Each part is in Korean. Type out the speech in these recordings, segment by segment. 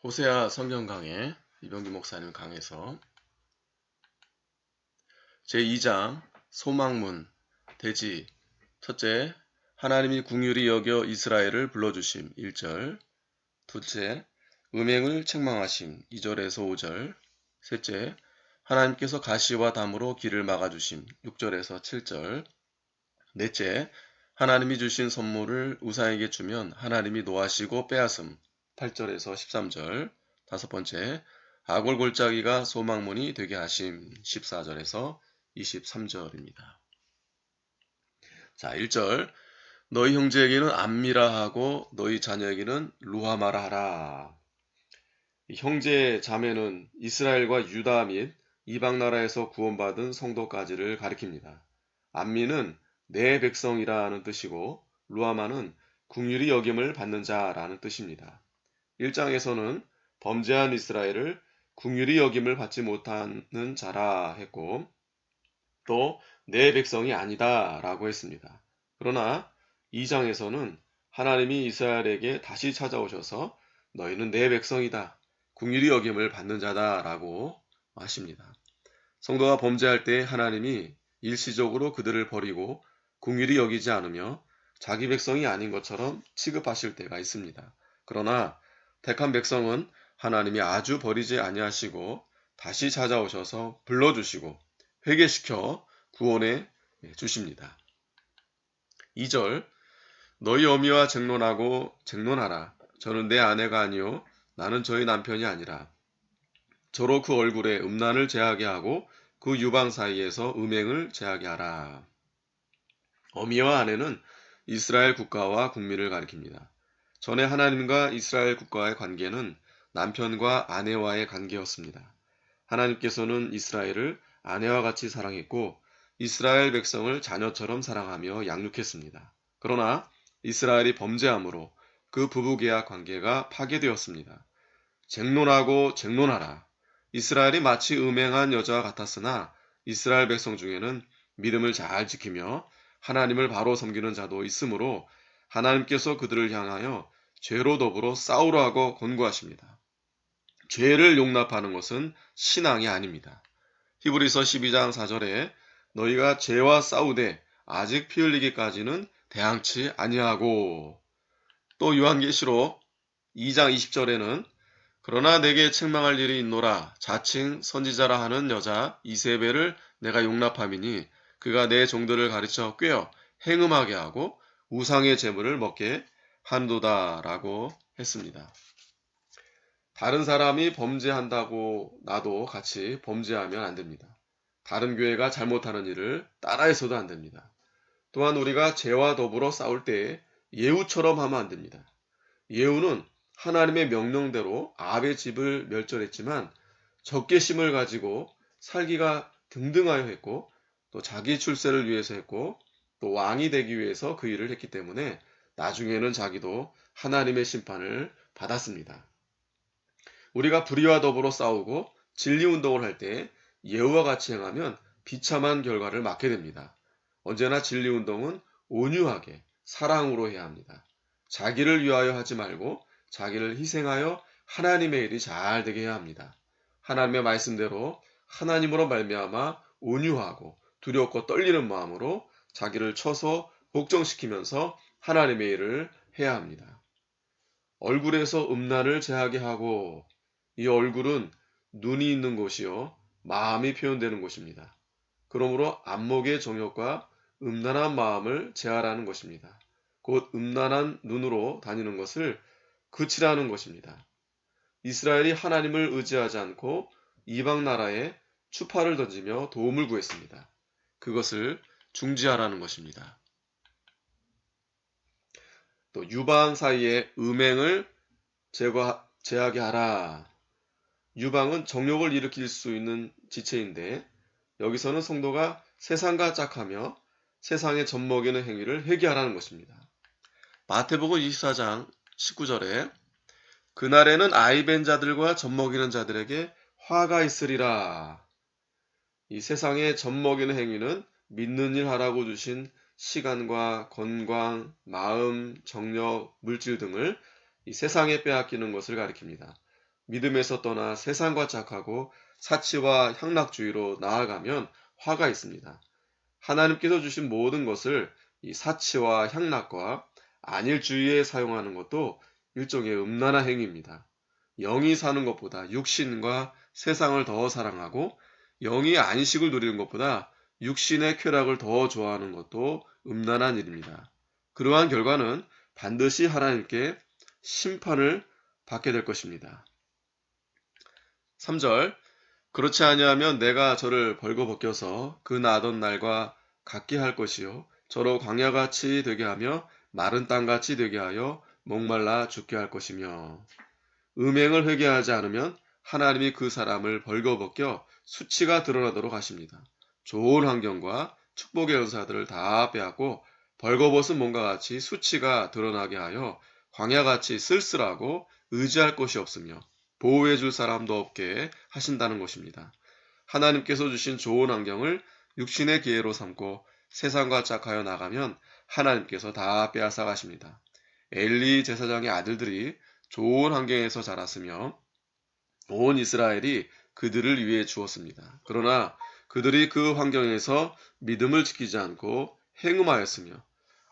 호세아 성경 강해 이병규 목사님 강해서 제2장 소망문 대지 첫째, 하나님이 긍휼히 여겨 이스라엘을 불러주심 1절. 둘째, 음행을 책망하심 2절에서 5절. 셋째, 하나님께서 가시와 담으로 길을 막아주심 6절에서 7절. 넷째, 하나님이 주신 선물을 우상에게 주면 하나님이 노하시고 빼앗음 8절에서 13절. 다섯 번째, 아골 골짜기가 소망문이 되게 하심 14절에서 23절입니다. 자, 1절. 너희 형제에게는 암미라 하고 너희 자녀에게는 루하마라 하라. 형제 자매는 이스라엘과 유다 및 이방 나라에서 구원받은 성도까지를 가리킵니다. 암미는 내 백성이라는 뜻이고 루하마는 긍휼히 여김을 받는 자라는 뜻입니다. 1장에서는 범죄한 이스라엘을 긍휼히 여김을 받지 못하는 자라 했고 또 내 백성이 아니다 라고 했습니다. 그러나 2장에서는 하나님이 이스라엘에게 다시 찾아오셔서 너희는 내 백성이다, 긍휼히 여김을 받는 자다 라고 하십니다. 성도가 범죄할 때 하나님이 일시적으로 그들을 버리고 긍휼히 여기지 않으며 자기 백성이 아닌 것처럼 취급하실 때가 있습니다. 그러나 택한 백성은 하나님이 아주 버리지 아니하시고 다시 찾아오셔서 불러주시고 회개시켜 구원해 주십니다. 2절. 너희 어미와 쟁론하고 쟁론하라. 저는 내 아내가 아니요 나는 저희 남편이 아니라. 저로 그 얼굴에 음란을 제하게 하고 그 유방 사이에서 음행을 제하게 하라. 어미와 아내는 이스라엘 국가와 국민을 가리킵니다. 전에 하나님과 이스라엘 국가의 관계는 남편과 아내와의 관계였습니다. 하나님께서는 이스라엘을 아내와 같이 사랑했고 이스라엘 백성을 자녀처럼 사랑하며 양육했습니다. 그러나 이스라엘이 범죄함으로 그 부부계약 관계가 파괴되었습니다. 쟁론하고 쟁론하라. 이스라엘이 마치 음행한 여자와 같았으나 이스라엘 백성 중에는 믿음을 잘 지키며 하나님을 바로 섬기는 자도 있으므로 하나님께서 그들을 향하여 죄로 더불어 싸우라고 권고하십니다. 죄를 용납하는 것은 신앙이 아닙니다. 히브리서 12장 4절에 너희가 죄와 싸우되 아직 피 흘리기까지는 대항치 아니하고, 또 요한계시록 2장 20절에는 그러나 내게 책망할 일이 있노라 자칭 선지자라 하는 여자 이세벨을 내가 용납함이니 그가 내 종들을 가르쳐 꾀어 행음하게 하고 우상의 제물을 먹게 한도다 라고 했습니다. 다른 사람이 범죄한다고 나도 같이 범죄하면 안 됩니다. 다른 교회가 잘못하는 일을 따라해서도 안 됩니다. 또한 우리가 죄와 더불어 싸울 때 예후처럼 하면 안 됩니다. 예후는 하나님의 명령대로 아합의 집을 멸절했지만 적개심을 가지고 살기가 등등하여 했고 또 자기 출세를 위해서 했고 또 왕이 되기 위해서 그 일을 했기 때문에 나중에는 자기도 하나님의 심판을 받았습니다. 우리가 불의와 더불어 싸우고 진리운동을 할 때 예후와 같이 행하면 비참한 결과를 맞게 됩니다. 언제나 진리운동은 온유하게 사랑으로 해야 합니다. 자기를 위하여 하지 말고 자기를 희생하여 하나님의 일이 잘 되게 해야 합니다. 하나님의 말씀대로 하나님으로 말미암아 온유하고 두렵고 떨리는 마음으로 자기를 쳐서 복종시키면서 하나님의 일을 해야 합니다. 얼굴에서 음란을 제하게 하고, 이 얼굴은 눈이 있는 곳이요 마음이 표현되는 곳입니다. 그러므로 안목의 정욕과 음란한 마음을 제하라는 것입니다. 곧 음란한 눈으로 다니는 것을 그치라는 것입니다. 이스라엘이 하나님을 의지하지 않고 이방 나라에 추파를 던지며 도움을 구했습니다. 그것을 중지하라는 것입니다. 또 유방 사이에 음행을 제하게 하라. 유방은 정욕을 일으킬 수 있는 지체인데 여기서는 성도가 세상과 짝하며 세상에 젖먹이는 행위를 회개하라는 것입니다. 마태복음 24장 19절에 그날에는 아이벤 자들과 젖먹이는 자들에게 화가 있으리라. 이 세상에 젖먹이는 행위는 믿는 일 하라고 주신 시간과 건강, 마음, 정력, 물질 등을 이 세상에 빼앗기는 것을 가리킵니다. 믿음에서 떠나 세상과 착하고 사치와 향락주의로 나아가면 화가 있습니다. 하나님께서 주신 모든 것을 이 사치와 향락과 안일주의에 사용하는 것도 일종의 음란한 행위입니다. 영이 사는 것보다 육신과 세상을 더 사랑하고 영이 안식을 누리는 것보다 육신의 쾌락을 더 좋아하는 것도 음란한 일입니다. 그러한 결과는 반드시 하나님께 심판을 받게 될 것입니다. 3절 그렇지 아니하면 내가 저를 벌거벗겨서 그 나던 날과 같게 할 것이요 저로 광야같이 되게 하며 마른 땅같이 되게 하여 목말라 죽게 할 것이며 음행을 회개하지 않으면 하나님이 그 사람을 벌거벗겨 수치가 드러나도록 하십니다. 좋은 환경과 축복의 은사들을 다 빼앗고 벌거벗은 몸과 같이 수치가 드러나게 하여 광야같이 쓸쓸하고 의지할 것이 없으며 보호해 줄 사람도 없게 하신다는 것입니다. 하나님께서 주신 좋은 환경을 육신의 기회로 삼고 세상과 짝하여 나가면 하나님께서 다 빼앗아 가십니다. 엘리 제사장의 아들들이 좋은 환경에서 자랐으며 온 이스라엘이 그들을 위해 주었습니다. 그러나 그들이 그 환경에서 믿음을 지키지 않고 행음하였으며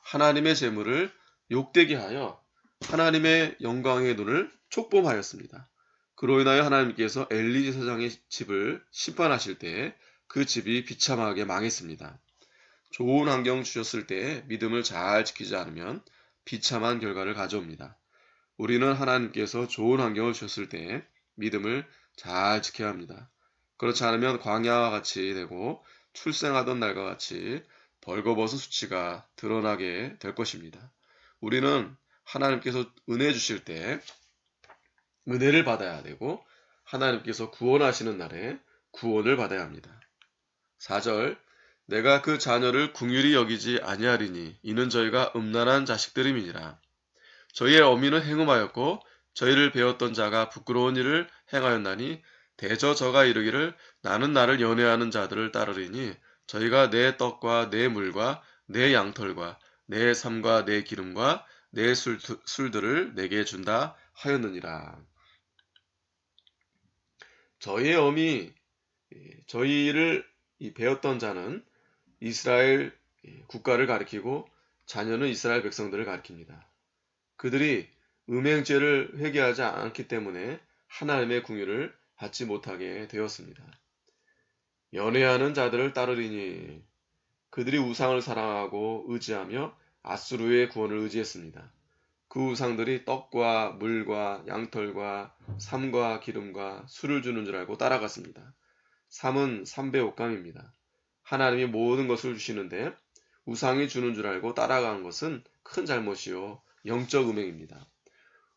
하나님의 재물을 욕되게 하여 하나님의 영광의 눈을 촉범하였습니다. 그로 인하여 하나님께서 엘리 제사장의 집을 심판하실 때 그 집이 비참하게 망했습니다. 좋은 환경 주셨을 때 믿음을 잘 지키지 않으면 비참한 결과를 가져옵니다. 우리는 하나님께서 좋은 환경을 주셨을 때 믿음을 잘 지켜야 합니다. 그렇지 않으면 광야와 같이 되고 출생하던 날과 같이 벌거벗은 수치가 드러나게 될 것입니다. 우리는 하나님께서 은혜 주실 때 은혜를 받아야 되고 하나님께서 구원하시는 날에 구원을 받아야 합니다. 4절 내가 그 자녀를 긍휼히 여기지 아니하리니 이는 저희가 음란한 자식들임이니라. 저희의 어미는 행음하였고 저희를 배웠던 자가 부끄러운 일을 행하였나니 대저 저가 이르기를 나는 나를 연애하는 자들을 따르리니 저희가 내 떡과 내 물과 내 양털과 내 삶과 내 기름과 내 술들을 내게 준다 하였느니라. 저희의 어미 저희를 배웠던 자는 이스라엘 국가를 가리키고 자녀는 이스라엘 백성들을 가리킵니다. 그들이 음행죄를 회개하지 않기 때문에 하나님의 긍휼을 받지 못하게 되었습니다. 연애하는 자들을 따르리니 그들이 우상을 사랑하고 의지하며 아수르의 구원을 의지했습니다. 그 우상들이 떡과 물과 양털과 삶과 기름과 술을 주는 줄 알고 따라갔습니다. 삶은 삼배옥감입니다. 하나님이 모든 것을 주시는데 우상이 주는 줄 알고 따라가는 것은 큰 잘못이요 영적 음행입니다.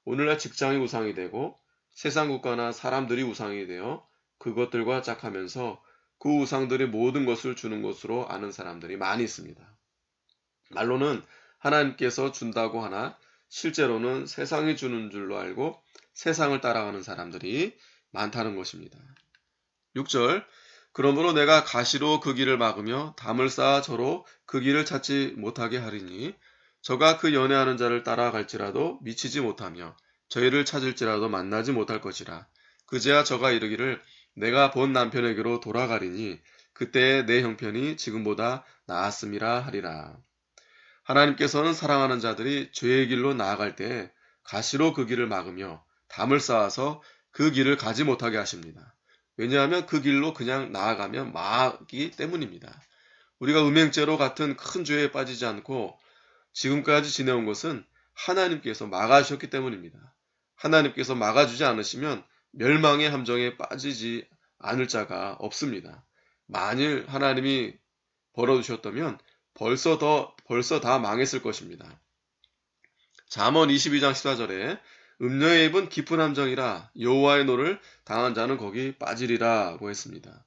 오늘날 직장이 우상이 되고 세상 국가나 사람들이 우상이 되어 그것들과 짝하면서 그 우상들이 모든 것을 주는 것으로 아는 사람들이 많이 있습니다. 말로는 하나님께서 준다고 하나 실제로는 세상이 주는 줄로 알고 세상을 따라가는 사람들이 많다는 것입니다. 6절 그러므로 내가 가시로 그 길을 막으며 담을 쌓아 저로 그 길을 찾지 못하게 하리니 저가 그 연애하는 자를 따라갈지라도 미치지 못하며 저희를 찾을지라도 만나지 못할 것이라. 그제야 저가 이르기를 내가 본 남편에게로 돌아가리니 그때의 내 형편이 지금보다 나았음이라 하리라. 하나님께서는 사랑하는 자들이 죄의 길로 나아갈 때 가시로 그 길을 막으며 담을 쌓아서 그 길을 가지 못하게 하십니다. 왜냐하면 그 길로 그냥 나아가면 망하기 때문입니다. 우리가 음행죄로 같은 큰 죄에 빠지지 않고 지금까지 지내온 것은 하나님께서 막아주셨기 때문입니다. 하나님께서 막아주지 않으시면 멸망의 함정에 빠지지 않을 자가 없습니다. 만일 하나님이 벌어주셨다면 벌써 다 망했을 것입니다. 잠언 22장 14절에 음녀의 입은 깊은 함정이라 여호와의 노를 당한 자는 거기 빠지리라고 했습니다.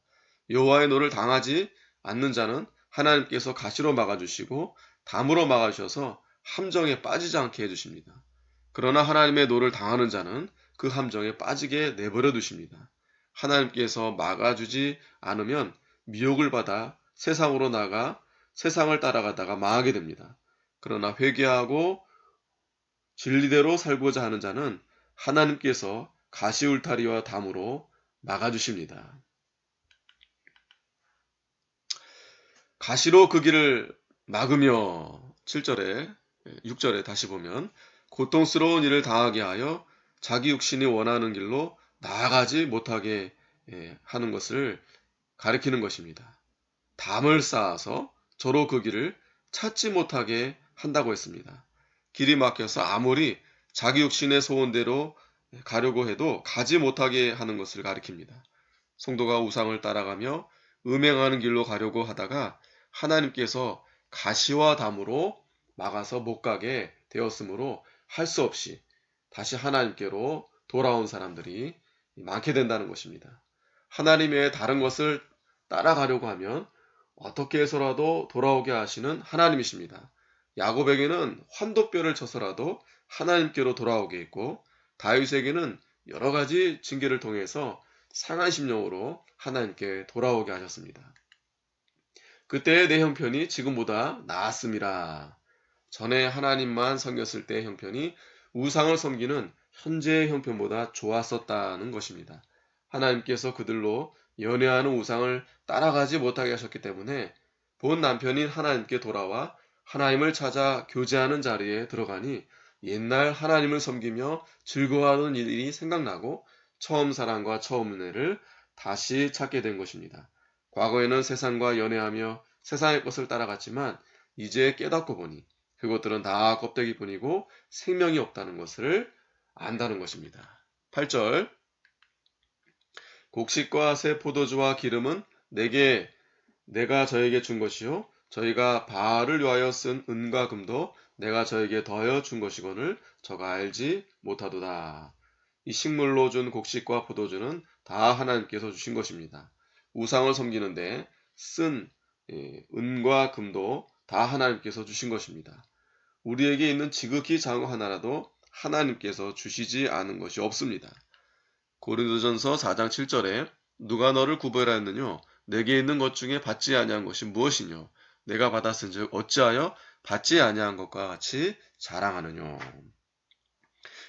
여호와의 노를 당하지 않는 자는 하나님께서 가시로 막아주시고 담으로 막아주셔서 함정에 빠지지 않게 해주십니다. 그러나 하나님의 노를 당하는 자는 그 함정에 빠지게 내버려 두십니다. 하나님께서 막아주지 않으면 미혹을 받아 세상으로 나가 세상을 따라가다가 망하게 됩니다. 그러나 회개하고 진리대로 살고자 하는 자는 하나님께서 가시울타리와 담으로 막아주십니다. 가시로 그 길을 막으며 7절에 6절에 다시 보면 고통스러운 일을 당하게 하여 자기 육신이 원하는 길로 나아가지 못하게 하는 것을 가리키는 것입니다. 담을 쌓아서 저로 그 길을 찾지 못하게 한다고 했습니다. 길이 막혀서 아무리 자기 육신의 소원대로 가려고 해도 가지 못하게 하는 것을 가리킵니다. 성도가 우상을 따라가며 음행하는 길로 가려고 하다가 하나님께서 가시와 담으로 막아서 못 가게 되었으므로 할 수 없이 다시 하나님께로 돌아온 사람들이 많게 된다는 것입니다. 하나님 외에 다른 것을 따라가려고 하면 어떻게 해서라도 돌아오게 하시는 하나님이십니다. 야곱에게는 환도뼈를 쳐서라도 하나님께로 돌아오게 했고 다윗에게는 여러 가지 징계를 통해서 상한 심령으로 하나님께 돌아오게 하셨습니다. 그때의 내 형편이 지금보다 나았음이라. 전에 하나님만 섬겼을 때의 형편이 우상을 섬기는 현재의 형편보다 좋았었다는 것입니다. 하나님께서 그들로 연애하는 우상을 따라가지 못하게 하셨기 때문에 본 남편인 하나님께 돌아와 하나님을 찾아 교제하는 자리에 들어가니 옛날 하나님을 섬기며 즐거워하던 일이 생각나고 처음 사랑과 처음 은혜를 다시 찾게 된 것입니다. 과거에는 세상과 연애하며 세상의 것을 따라갔지만 이제 깨닫고 보니 그것들은 다 껍데기뿐이고 생명이 없다는 것을 안다는 것입니다. 8절 곡식과 새 포도주와 기름은 내가 저에게 준 것이요 저희가 바알을 위하여 쓴 은과 금도 내가 저에게 더하여 준 것이거늘 저가 알지 못하도다. 이 식물로 준 곡식과 포도주는 다 하나님께서 주신 것입니다. 우상을 섬기는데 쓴 은과 금도 다 하나님께서 주신 것입니다. 우리에게 있는 지극히 작은 거 하나라도 하나님께서 주시지 않은 것이 없습니다. 고린도전서 4장 7절에 누가 너를 구별하였느뇨? 내게 있는 것 중에 받지 아니한 것이 무엇이뇨? 내가 받았은즉 어찌하여 받지 아니한 것과 같이 자랑하느뇨?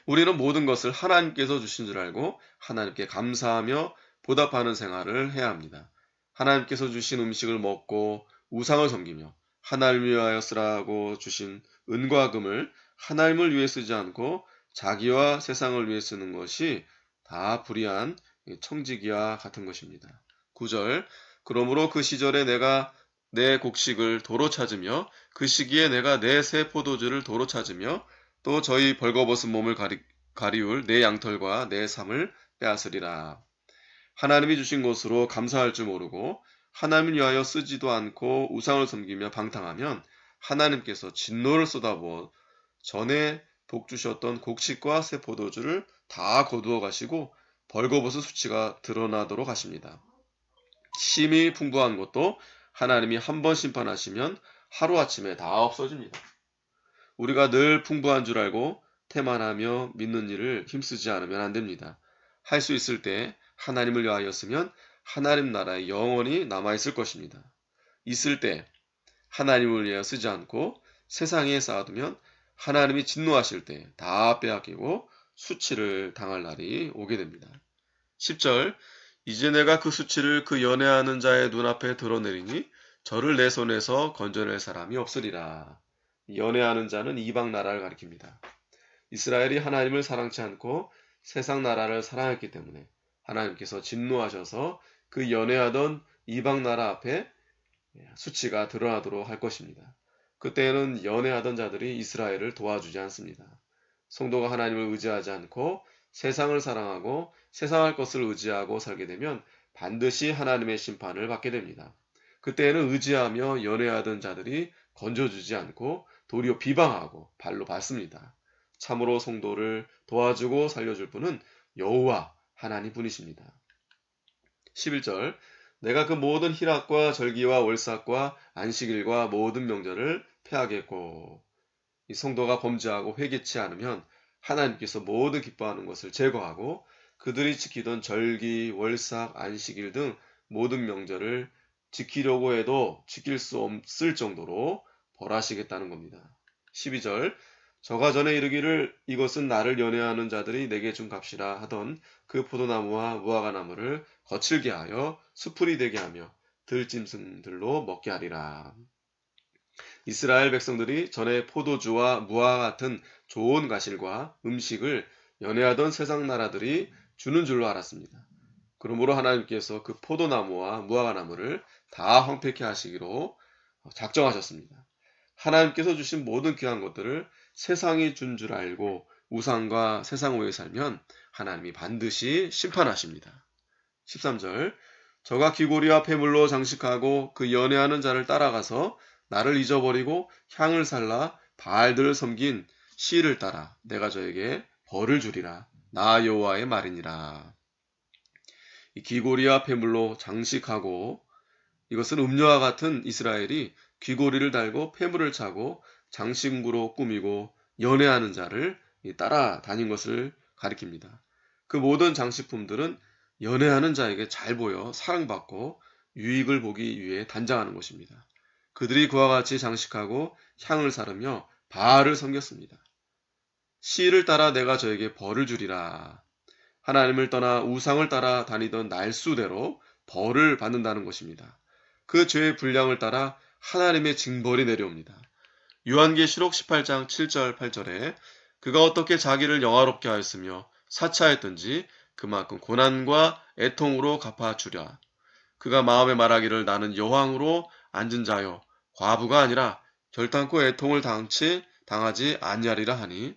우리는 모든 것을 하나님께서 주신 줄 알고 하나님께 감사하며 보답하는 생활을 해야 합니다. 하나님께서 주신 음식을 먹고 우상을 섬기며 하나님을 위하여 쓰라고 주신 은과 금을 하나님을 위해 쓰지 않고 자기와 세상을 위해 쓰는 것이 다 불의한 청지기와 같은 것입니다. 9절 그러므로 그 시절에 내가 내 곡식을 도로 찾으며 그 시기에 내가 내 새 포도주를 도로 찾으며 또 저희 벌거벗은 몸을 가리울 내 양털과 내 삶을 빼앗으리라. 하나님이 주신 것으로 감사할 줄 모르고 하나님을 위하여 쓰지도 않고 우상을 섬기며 방탕하면 하나님께서 진노를 쏟아부어 전에 복 주셨던 곡식과 새 포도주를 다 거두어 가시고 벌거벗은 수치가 드러나도록 하십니다. 심히 풍부한 것도 하나님이 한 번 심판하시면 하루아침에 다 없어집니다. 우리가 늘 풍부한 줄 알고 태만하며 믿는 일을 힘쓰지 않으면 안 됩니다. 할 수 있을 때 하나님을 위하여 쓰면 하나님 나라에 영원히 남아있을 것입니다. 있을 때 하나님을 위하여 쓰지 않고 세상에 쌓아두면 하나님이 진노하실 때 다 빼앗기고 수치를 당할 날이 오게 됩니다. 10절 이제 내가 그 수치를 그 연애하는 자의 눈앞에 드러내리니 저를 내 손에서 건져낼 사람이 없으리라. 연애하는 자는 이방 나라를 가리킵니다. 이스라엘이 하나님을 사랑치 않고 세상 나라를 사랑했기 때문에 하나님께서 진노하셔서 그 연애하던 이방 나라 앞에 수치가 드러나도록 할 것입니다. 그때에는 연애하던 자들이 이스라엘을 도와주지 않습니다. 성도가 하나님을 의지하지 않고 세상을 사랑하고 세상할 것을 의지하고 살게 되면 반드시 하나님의 심판을 받게 됩니다. 그때에는 의지하며 연애하던 자들이 건져주지 않고 도리어 비방하고 발로 밟습니다. 참으로 성도를 도와주고 살려줄 분은 여호와 하나님 분이십니다. 11절 내가 그 모든 희락과 절기와 월삭과 안식일과 모든 명절을 폐하겠고 이 성도가 범죄하고 회개치 않으면 하나님께서 모든 기뻐하는 것을 제거하고 그들이 지키던 절기, 월삭, 안식일 등 모든 명절을 지키려고 해도 지킬 수 없을 정도로 벌하시겠다는 겁니다. 12절 저가 전에 이르기를 이것은 나를 연회하는 자들이 내게 준 값이라 하던 그 포도나무와 무화과나무를 거칠게 하여 수풀이 되게 하며 들짐승들로 먹게 하리라. 이스라엘 백성들이 전에 포도주와 무화과 같은 좋은 가실과 음식을 연회하던 세상 나라들이 주는 줄로 알았습니다. 그러므로 하나님께서 그 포도나무와 무화과나무를 다 황폐케 하시기로 작정하셨습니다. 하나님께서 주신 모든 귀한 것들을 세상이 준 줄 알고 우상과 세상 외에 살면 하나님이 반드시 심판하십니다. 13절 저가 귀고리와 폐물로 장식하고 그 연애하는 자를 따라가서 나를 잊어버리고 향을 살라 바알들을 섬긴 시를 따라 내가 저에게 벌을 주리라. 나 여호와의 말이니라. 이 귀고리와 폐물로 장식하고 이것은 음료와 같은 이스라엘이 귀고리를 달고 폐물을 차고 장식으로 꾸미고 연애하는 자를 따라다닌 것을 가리킵니다. 그 모든 장식품들은 연애하는 자에게 잘 보여 사랑받고 유익을 보기 위해 단장하는 것입니다. 그들이 그와 같이 장식하고 향을 사르며 바알을 섬겼습니다. 시를 따라 내가 저에게 벌을 주리라. 하나님을 떠나 우상을 따라 다니던 날수대로 벌을 받는다는 것입니다. 그 죄의 분량을 따라 하나님의 징벌이 내려옵니다. 요한계시록 18장 7절 8절에 그가 어떻게 자기를 영화롭게 하였으며 사차했던지 그만큼 고난과 애통으로 갚아주랴. 그가 마음에 말하기를 나는 여왕으로 앉은 자요 과부가 아니라 결단코 애통을 당하지 아니하리라 하니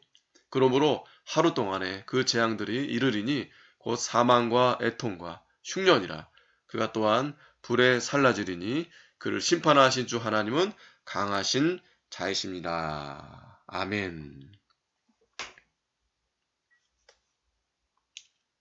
그러므로 하루 동안에 그 재앙들이 이르리니 곧 사망과 애통과 흉년이라. 그가 또한 불에 살라지리니 그를 심판하신 주 하나님은 강하신 자이십니다. 아멘.